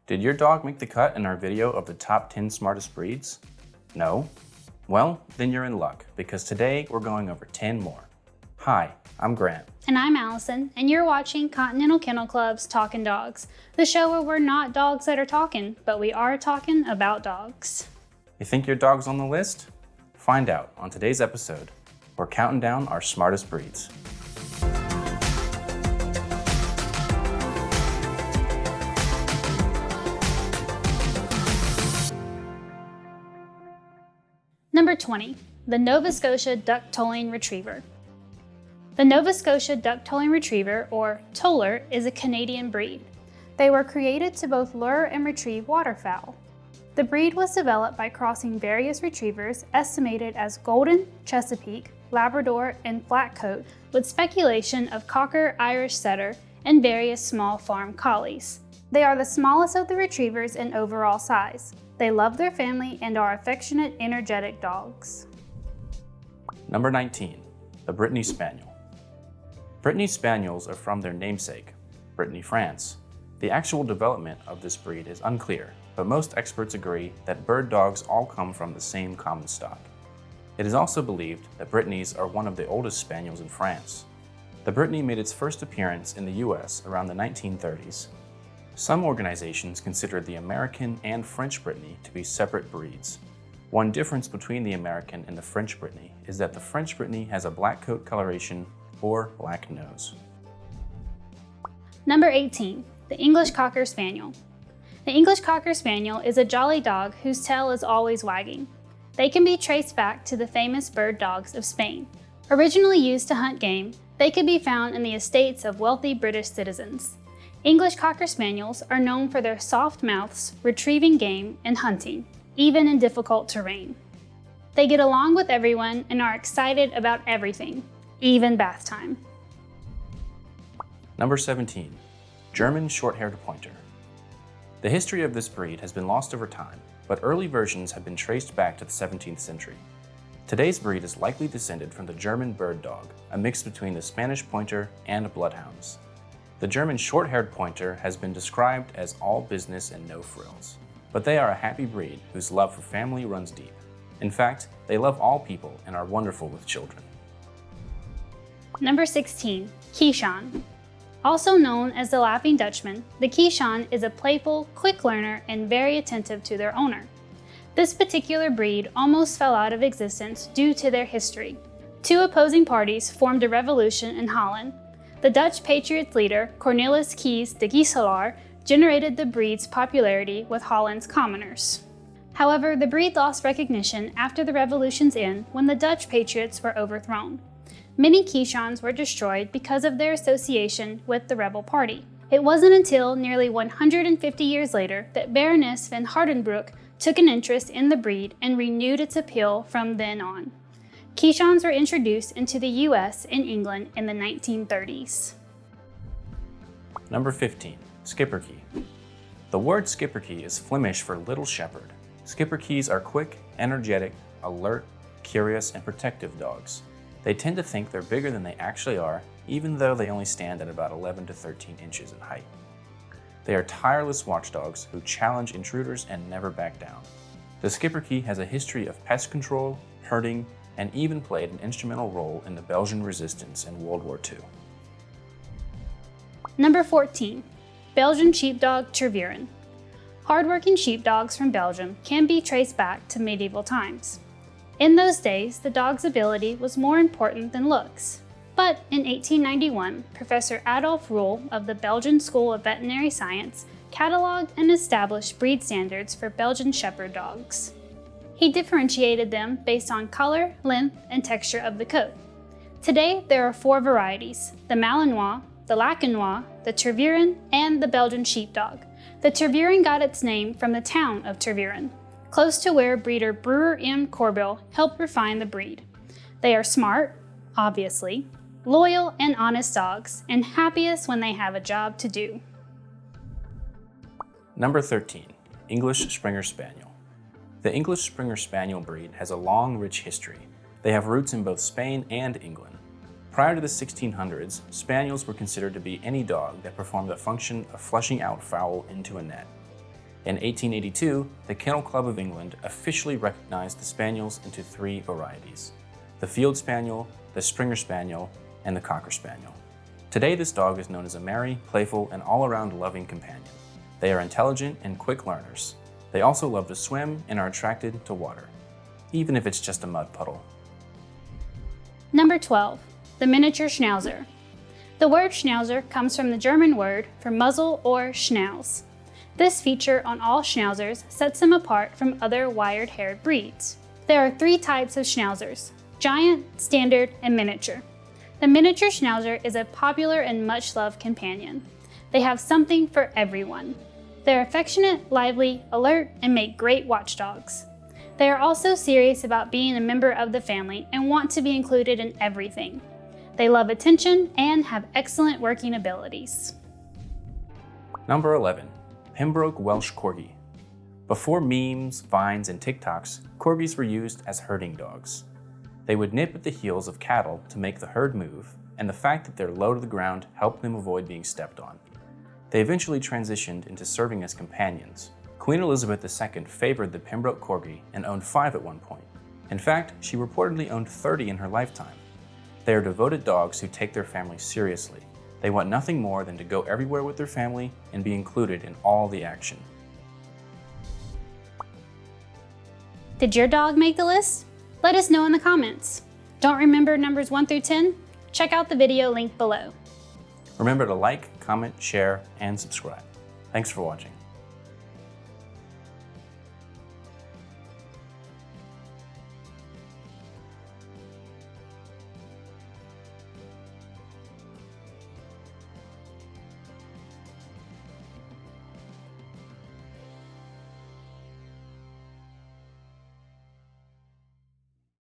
Did your dog make the cut in our video of the top 10 smartest breeds? No? Well, then you're in luck, because today we're going over 10 more. Hi, I'm Grant. And I'm Allison, and you're watching Continental Kennel Club's Talkin Dogs, the show where we're not dogs that are talking, but we are talking about dogs. You think your dog's on the list? Find out on today's episode. We're counting down our smartest breeds. Number 20, the Nova Scotia Duck-Tolling Retriever. The Nova Scotia Duck-Tolling Retriever, or Toller, is a Canadian breed. They were created to both lure and retrieve waterfowl. The breed was developed by crossing various retrievers estimated as Golden, Chesapeake, Labrador, and Flatcoat, with speculation of Cocker, Irish Setter, and various small farm collies. They are the smallest of the retrievers in overall size. They love their family and are affectionate, energetic dogs. Number 19, the Brittany Spaniel. Brittany Spaniels are from their namesake, Brittany, France. The actual development of this breed is unclear, but most experts agree that bird dogs all come from the same common stock. It is also believed that Brittany's are one of the oldest spaniels in France. The Brittany made its first appearance in the US around the 1930s. Some organizations consider the American and French Brittany to be separate breeds. One difference between the American and the French Brittany is that the French Brittany has a black coat coloration or black nose. Number 18, the English Cocker Spaniel. The English Cocker Spaniel is a jolly dog whose tail is always wagging. They can be traced back to the famous bird dogs of Spain. Originally used to hunt game, they could be found in the estates of wealthy British citizens. English Cocker Spaniels are known for their soft mouths, retrieving game, and hunting, even in difficult terrain. They get along with everyone and are excited about everything, even bath time. Number 17, German Shorthaired Pointer. The history of this breed has been lost over time, but early versions have been traced back to the 17th century. Today's breed is likely descended from the German bird dog, a mix between the Spanish Pointer and bloodhounds. The German Short-Haired Pointer has been described as all business and no frills, but they are a happy breed whose love for family runs deep. In fact, they love all people and are wonderful with children. Number 16, Keeshond. Also known as the Laughing Dutchman, the Keeshond is a playful, quick learner and very attentive to their owner. This particular breed almost fell out of existence due to their history. Two opposing parties formed a revolution in Holland. The Dutch Patriots leader, Cornelis Kees de Giselaar, generated the breed's popularity with Holland's commoners. However, the breed lost recognition after the revolution's end when the Dutch Patriots were overthrown. Many Keeshonds were destroyed because of their association with the rebel party. It wasn't until nearly 150 years later that Baroness van Hardenbroek took an interest in the breed and renewed its appeal from then on. Keeshonds were introduced into the US and England in the 1930s. Number 15, Schipperke. The word Schipperke is Flemish for little shepherd. Schipperkes are quick, energetic, alert, curious, and protective dogs. They tend to think they're bigger than they actually are, even though they only stand at about 11 to 13 inches in height. They are tireless watchdogs who challenge intruders and never back down. The Schipperke has a history of pest control, herding, and even played an instrumental role in the Belgian resistance in World War II. Number 14, Belgian Sheepdog Tervuren. Hardworking sheepdogs from Belgium can be traced back to medieval times. In those days, the dog's ability was more important than looks. But in 1891, Professor Adolf Roel of the Belgian School of Veterinary Science cataloged and established breed standards for Belgian Shepherd dogs. He differentiated them based on color, length, and texture of the coat. Today, there are 4 varieties: the Malinois, the Lacanois, the Tervuren, and the Belgian Sheepdog. The Tervuren got its name from the town of Tervuren, close to where breeder Brewer M. Corbill helped refine the breed. They are smart, obviously, loyal and honest dogs, and happiest when they have a job to do. Number 13, English Springer Spaniel. The English Springer Spaniel breed has a long, rich history. They have roots in both Spain and England. Prior to the 1600s, spaniels were considered to be any dog that performed the function of flushing out fowl into a net. In 1882, the Kennel Club of England officially recognized the spaniels into 3 varieties: the Field Spaniel, the Springer Spaniel, and the Cocker Spaniel. Today, this dog is known as a merry, playful, and all-around loving companion. They are intelligent and quick learners. They also love to swim and are attracted to water, even if it's just a mud puddle. Number 12, the miniature schnauzer. The word schnauzer comes from the German word for muzzle or schnauz. This feature on all schnauzers sets them apart from other wire-haired breeds. There are 3 types of schnauzers: giant, standard, and miniature. The miniature schnauzer is a popular and much-loved companion. They have something for everyone. They're affectionate, lively, alert, and make great watchdogs. They are also serious about being a member of the family and want to be included in everything. They love attention and have excellent working abilities. Number 11, Pembroke Welsh Corgi. Before memes, vines, and TikToks, corgis were used as herding dogs. They would nip at the heels of cattle to make the herd move, and the fact that they're low to the ground helped them avoid being stepped on. They eventually transitioned into serving as companions. Queen Elizabeth II favored the Pembroke Corgi and owned 5 at one point. In fact, she reportedly owned 30 in her lifetime. They are devoted dogs who take their family seriously. They want nothing more than to go everywhere with their family and be included in all the action. Did your dog make the list? Let us know in the comments. Don't remember numbers 1 through 10? Check out the video link below. Remember to like, comment, share, and subscribe. Thanks for watching.